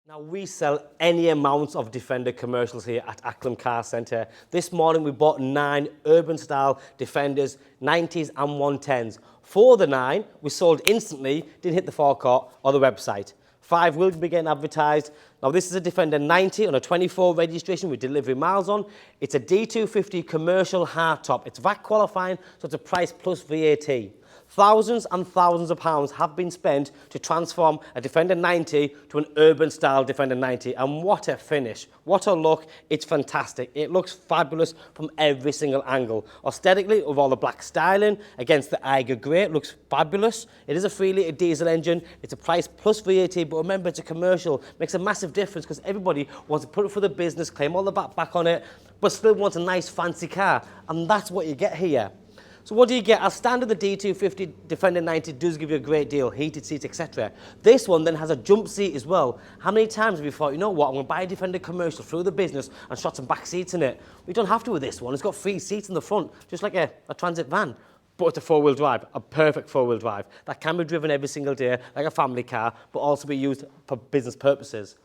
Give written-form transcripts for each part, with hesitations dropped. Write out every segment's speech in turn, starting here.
Now, we sell any amounts of Defender commercials here at Acklam Car Centre. This morning we bought 9 urban style Defenders, 90s and 110s. 4 of the 9 we sold instantly, didn't hit the forecourt or the website. 5 will be getting advertised. Now, this is a Defender 90 on a 24 registration with delivery miles on. It's a D250 commercial hardtop. It's VAT qualifying, so it's a price plus VAT. Thousands and thousands of pounds have been spent to transform a Defender 90 to an urban style Defender 90, and what a finish, what a look. It's fantastic. It looks fabulous from every single angle. Aesthetically, with all the black styling against the Eiger grey, it looks fabulous. It is a 3-litre diesel engine. It's a price plus VAT, but remember, it's a commercial. Makes a massive difference because everybody wants to put it for the business, claim all the back on it, but still wants a nice fancy car, and that's what you get here. So what do you get? As standard, the D250 Defender 90 does give you a great deal, heated seats, etc. This one then has a jump seat as well. How many times have you thought, you know what, I'm going to buy a Defender commercial through the business and shot some back seats in it? We don't have to with this one. It's got 3 seats in the front, just like a transit van. But it's a 4-wheel drive, a perfect 4-wheel drive. That can be driven every single day, like a family car, but also be used for business purposes.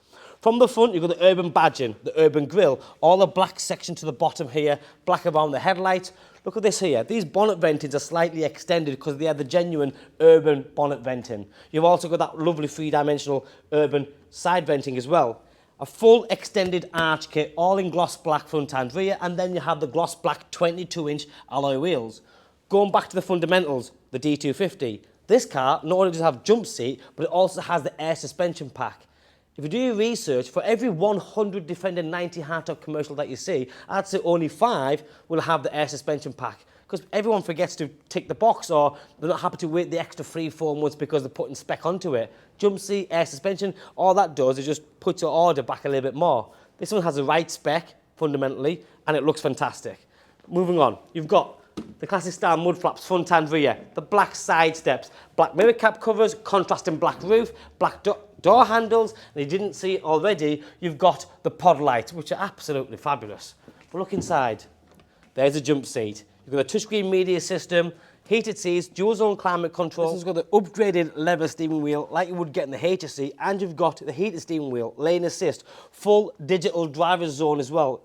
From the front, you've got the urban badging, the urban grille, all the black section to the bottom here, black around the headlights. Look at this here. These bonnet ventings are slightly extended because they are the genuine urban bonnet venting. You've also got that lovely 3-dimensional urban side venting as well. A full extended arch kit, all in gloss black front and rear, and then you have the gloss black 22-inch alloy wheels. Going back to the fundamentals, the D250. This car not only does it have jump seat, but it also has the air suspension pack. If you do your research, for every 100 Defender 90 hardtop commercial that you see, I'd say only 5 will have the air suspension pack. Because everyone forgets to tick the box, or they're not happy to wait the extra 3-4 months because they're putting spec onto it. Jump seat, air suspension, all that does is just put your order back a little bit more. This one has the right spec, fundamentally, and it looks fantastic. Moving on, you've got the classic style mud flaps, front and rear, the black side steps, black mirror cap covers, contrasting black roof, black door handles, and you didn't see it already, you've got the pod lights, which are absolutely fabulous. But look inside. There's a jump seat. You've got a touchscreen media system, heated seats, dual zone climate control. This has got the upgraded leather steering wheel like you would get in the HSE, and you've got the heated steering wheel, lane assist, full digital driver's zone as well.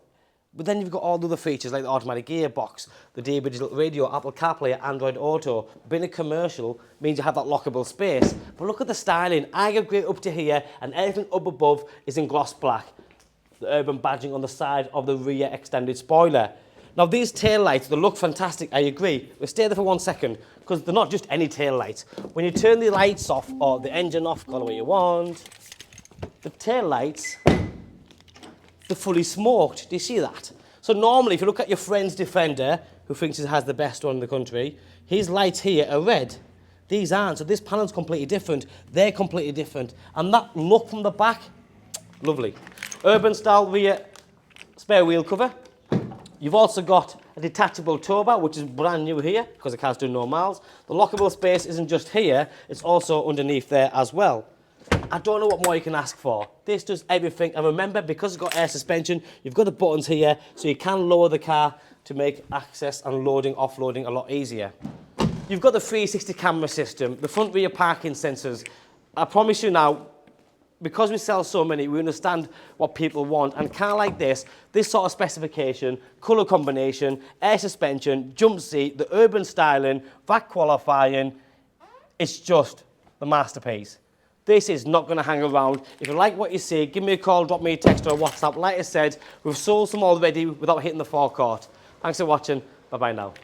But then you've got all the other features like the automatic gearbox, the DAB digital radio, Apple CarPlay, Android Auto. Being a commercial means you have that lockable space. But look at the styling. Eiger grey up to here, and everything up above is in gloss black. The urban badging on the side of the rear extended spoiler. Now, these tail lights, they look fantastic, I agree. We'll stay there for 1 second, because they're not just any tail lights. When you turn the lights off, or the engine off, call it what you want, the tail lights, they're fully smoked. Do you see that? So normally, if you look at your friend's Defender, who thinks he has the best one in the country, his lights here are red. These aren't. So this panel's completely different. They're completely different. And that look from the back, lovely. Urban style rear spare wheel cover. You've also got a detachable towbar, which is brand new here, because the car's doing no miles. The lockable space isn't just here, it's also underneath there as well. I don't know what more you can ask for. This does everything, and remember, because it's got air suspension, you've got the buttons here, so you can lower the car to make access and loading, offloading a lot easier. You've got the 360 camera system, the front rear parking sensors. I promise you now, because we sell so many, we understand what people want, and a car like this sort of specification, colour combination, air suspension, jump seat, the urban styling, VAT qualifying, it's just the masterpiece. This is not going to hang around. If you like what you see, give me a call, drop me a text or a WhatsApp. Like I said, we've sold some already without hitting the forecourt. Thanks for watching. Bye-bye now.